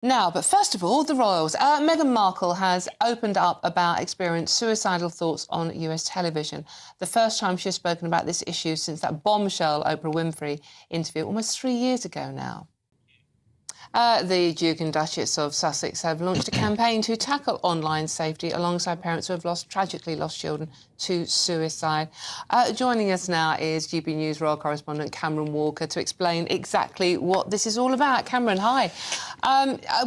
Now, but first of all, the royals. Meghan Markle has opened up about experienced suicidal thoughts on US television. The first time she has spoken about this issue since that bombshell Oprah Winfrey interview almost 3 years ago now. The Duke and Duchess of Sussex have launched a campaign to tackle online safety alongside parents who have tragically lost children to suicide. Joining us now is GB News Royal correspondent Cameron Walker to explain exactly what this is all about. Cameron, hi.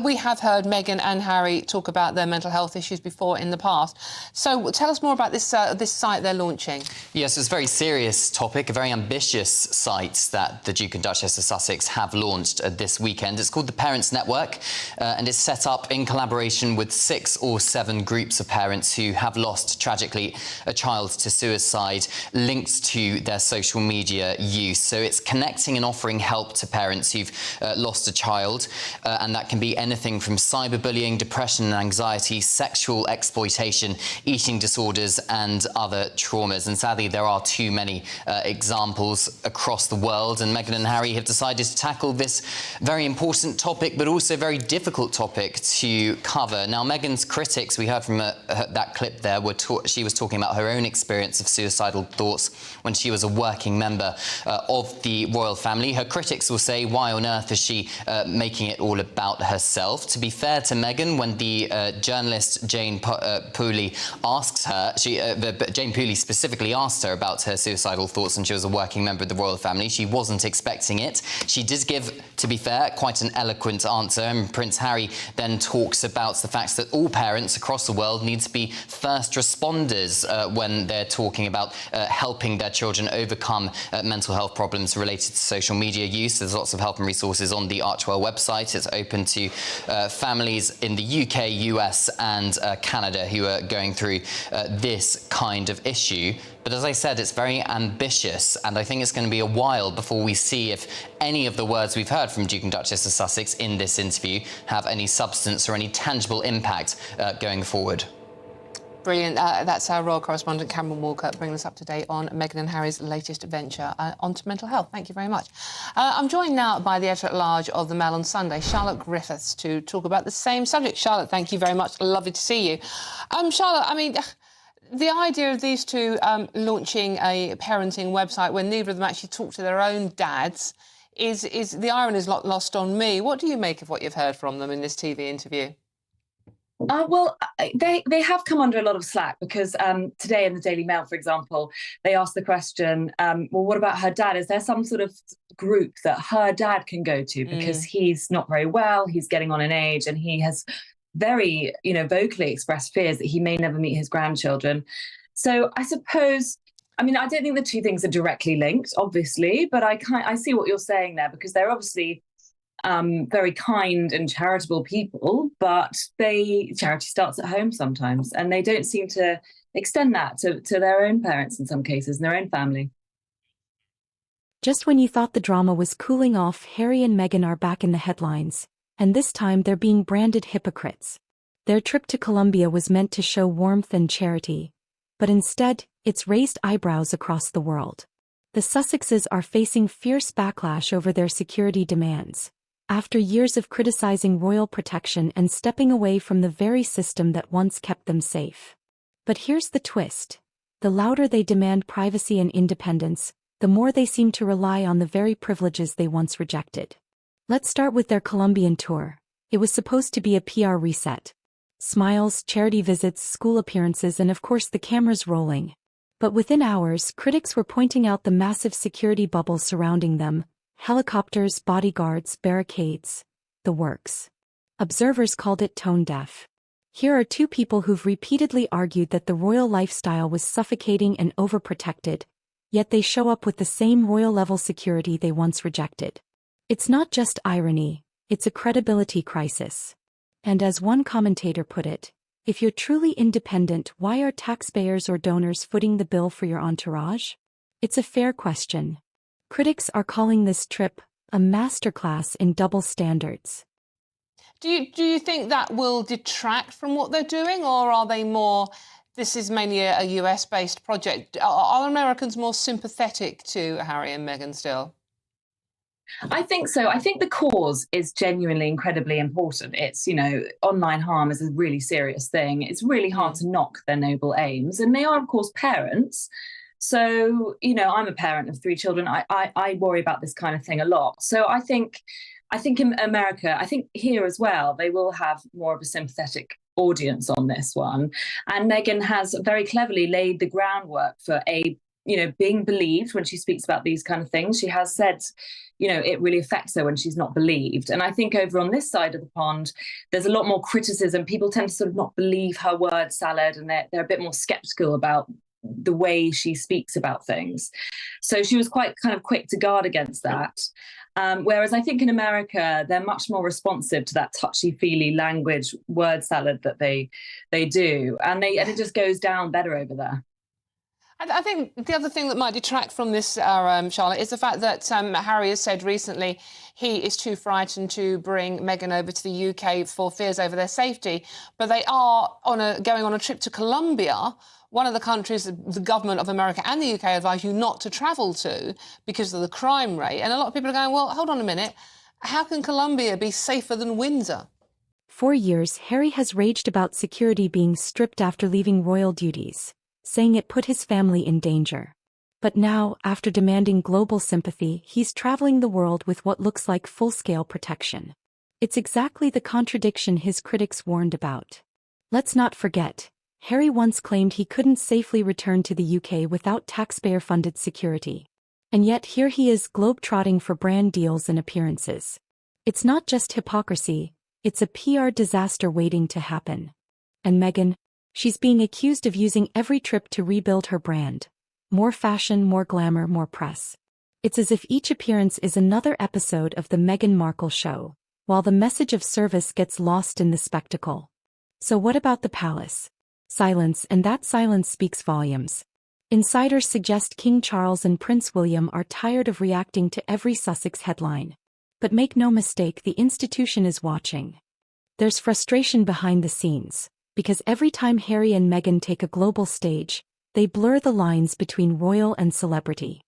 We have heard Meghan and Harry talk about their mental health issues before in the past. So tell us more about this site they're launching. Yes, it's a very serious topic, a very ambitious site that the Duke and Duchess of Sussex have launched this weekend. It's called the Parents Network, and it's set up in collaboration with 6 or 7 groups of parents who have lost, tragically, a child to suicide linked to their social media use. So it's connecting and offering help to parents who've lost a child, and that can be anything from cyberbullying, depression and anxiety, sexual exploitation, eating disorders and other traumas. And sadly, there are too many examples across the world, and Meghan and Harry have decided to tackle this very important topic, but also very difficult topic to cover. Now, Meghan's critics, we heard from that clip there, she was talking about her own experience of suicidal thoughts when she was a working member of the royal family. Her critics will say, why on earth is she making it all about herself? To be fair to Meghan, when the journalist Jane Pooley asks her, Jane Pooley specifically asked her about her suicidal thoughts when she was a working member of the royal family, she wasn't expecting it. She did give, to be fair, quite an eloquent answer, and Prince Harry then talks about the fact that all parents across the world need to be first responders when they're talking about helping their children overcome mental health problems related to social media use. There's lots of help and resources on the Archwell website. It's open to families in the UK, US and Canada who are going through this kind of issue. But as I said, it's very ambitious, and I think it's going to be a while before we see if any of the words we've heard from Duke and Duchess of Sussex in this interview have any substance or any tangible impact going forward. Brilliant. That's our royal correspondent, Cameron Walker, bringing us up to date on Meghan and Harry's latest venture onto mental health. Thank you very much. I'm joined now by the editor-at-large of The Mail on Sunday, Charlotte Griffiths, to talk about the same subject. Charlotte, thank you very much. Lovely to see you. Charlotte, I mean, the idea of these two launching a parenting website when neither of them actually talk to their own dads is the irony is not lost on me. What do you make of what you've heard from them in this TV interview? Well, they have come under a lot of slack because today in the Daily Mail, for example, they asked the question, well, what about her dad? Is there some sort of group that her dad can go to? Because he's not very well, he's getting on in age, and he has very, vocally expressed fears that he may never meet his grandchildren. So I suppose, I mean, I don't think the two things are directly linked, obviously, but I see what you're saying there, because they're obviously very kind and charitable people, but charity starts at home sometimes, and they don't seem to extend that to their own parents in some cases, and their own family. Just when you thought the drama was cooling off, Harry and Meghan are back in the headlines, and this time they're being branded hypocrites. Their trip to Colombia was meant to show warmth and charity, but instead, it's raised eyebrows across the world. The Sussexes are facing fierce backlash over their security demands, after years of criticizing royal protection and stepping away from the very system that once kept them safe. But here's the twist. The louder they demand privacy and independence, the more they seem to rely on the very privileges they once rejected. Let's start with their Colombian tour. It was supposed to be a PR reset. Smiles, charity visits, school appearances, and of course the cameras rolling. But within hours, critics were pointing out the massive security bubble surrounding them. Helicopters, bodyguards, barricades, the works. Observers called it tone-deaf. Here are two people who've repeatedly argued that the royal lifestyle was suffocating and overprotected, yet they show up with the same royal-level security they once rejected. It's not just irony, it's a credibility crisis. And as one commentator put it, if you're truly independent, why are taxpayers or donors footing the bill for your entourage? It's a fair question. Critics are calling this trip a masterclass in double standards. Do you think that will detract from what they're doing, or are they more, this is mainly a US-based project? Are Americans more sympathetic to Harry and Meghan still? I think so. I think the cause is genuinely incredibly important. It's, online harm is a really serious thing. It's really hard to knock their noble aims. And they are, of course, parents. So, I'm a parent of 3 children. I worry about this kind of thing a lot. So I think in America, I think here as well, they will have more of a sympathetic audience on this one. And Meghan has very cleverly laid the groundwork for being believed when she speaks about these kind of things. She has said, it really affects her when she's not believed. And I think over on this side of the pond, there's a lot more criticism. People tend to sort of not believe her word salad, and they're a bit more skeptical about the way she speaks about things. So she was quite kind of quick to guard against that. Whereas I think in America, they're much more responsive to that touchy-feely language word salad that they do. And it just goes down better over there. I think the other thing that might detract from this, Charlotte, is the fact that Harry has said recently he is too frightened to bring Meghan over to the UK for fears over their safety. But they are going on a trip to Colombia, one of the countries the government of America and the UK advise you not to travel to because of the crime rate. And a lot of people are going, well, hold on a minute. How can Colombia be safer than Windsor? For years, Harry has raged about security being stripped after leaving royal duties, saying it put his family in danger. But now, after demanding global sympathy, he's traveling the world with what looks like full-scale protection. It's exactly the contradiction his critics warned about. Let's not forget, Harry once claimed he couldn't safely return to the UK without taxpayer-funded security. And yet here he is globe-trotting for brand deals and appearances. It's not just hypocrisy, it's a PR disaster waiting to happen. And Meghan? She's being accused of using every trip to rebuild her brand. More fashion, more glamour, more press. It's as if each appearance is another episode of the Meghan Markle show, while the message of service gets lost in the spectacle. So what about the palace? Silence, and that silence speaks volumes. Insiders suggest King Charles and Prince William are tired of reacting to every Sussex headline. But make no mistake, the institution is watching. There's frustration behind the scenes, because every time Harry and Meghan take a global stage, they blur the lines between royal and celebrity.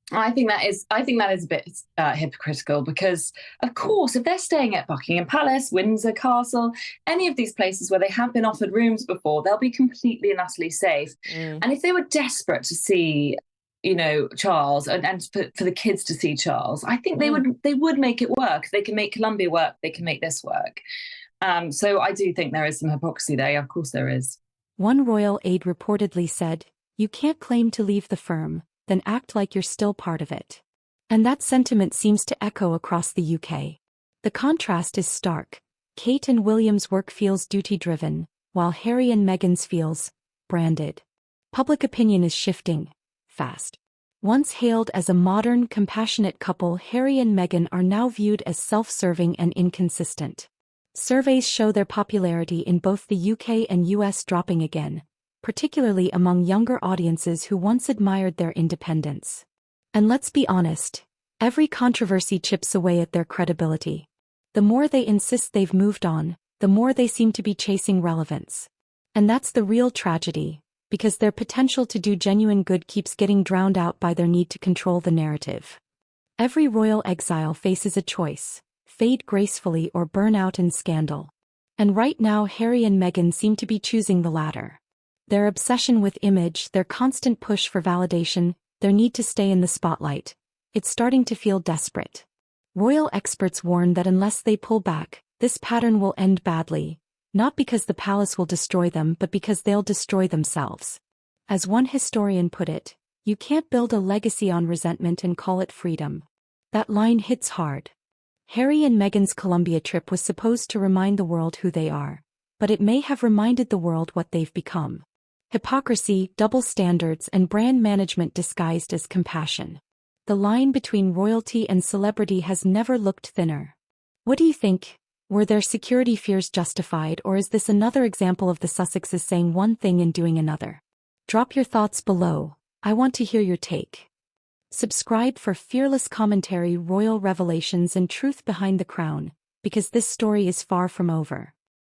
I think that is a bit hypocritical because, of course, if they're staying at Buckingham Palace, Windsor Castle, any of these places where they have been offered rooms before, they'll be completely and utterly safe. And if they were desperate to see, Charles and for the kids to see Charles, I think they would make it work. If they can make Colombia work, they can make this work. So I do think there is some hypocrisy there. Of course there is. One royal aide reportedly said, "You can't claim to leave the firm, then act like you're still part of it." And that sentiment seems to echo across the UK. The contrast is stark. Kate and William's work feels duty-driven, while Harry and Meghan's feels branded. Public opinion is shifting fast. Once hailed as a modern, compassionate couple, Harry and Meghan are now viewed as self-serving and inconsistent. Surveys show their popularity in both the UK and US dropping again, particularly among younger audiences who once admired their independence. And let's be honest, every controversy chips away at their credibility. The more they insist they've moved on, the more they seem to be chasing relevance. And that's the real tragedy, because their potential to do genuine good keeps getting drowned out by their need to control the narrative. Every royal exile faces a choice: fade gracefully or burn out in scandal. And right now Harry and Meghan seem to be choosing the latter. Their obsession with image, their constant push for validation, their need to stay in the spotlight, it's starting to feel desperate. Royal experts warn that unless they pull back, this pattern will end badly, not because the palace will destroy them but because they'll destroy themselves. As one historian put it, you can't build a legacy on resentment and call it freedom. That line hits hard. Harry and Meghan's Colombia trip was supposed to remind the world who they are, but it may have reminded the world what they've become. Hypocrisy, double standards, and brand management disguised as compassion. The line between royalty and celebrity has never looked thinner. What do you think? Were their security fears justified, or is this another example of the Sussexes saying one thing and doing another? Drop your thoughts below. I want to hear your take. Subscribe for fearless commentary, royal revelations, and truth behind the crown, because this story is far from over.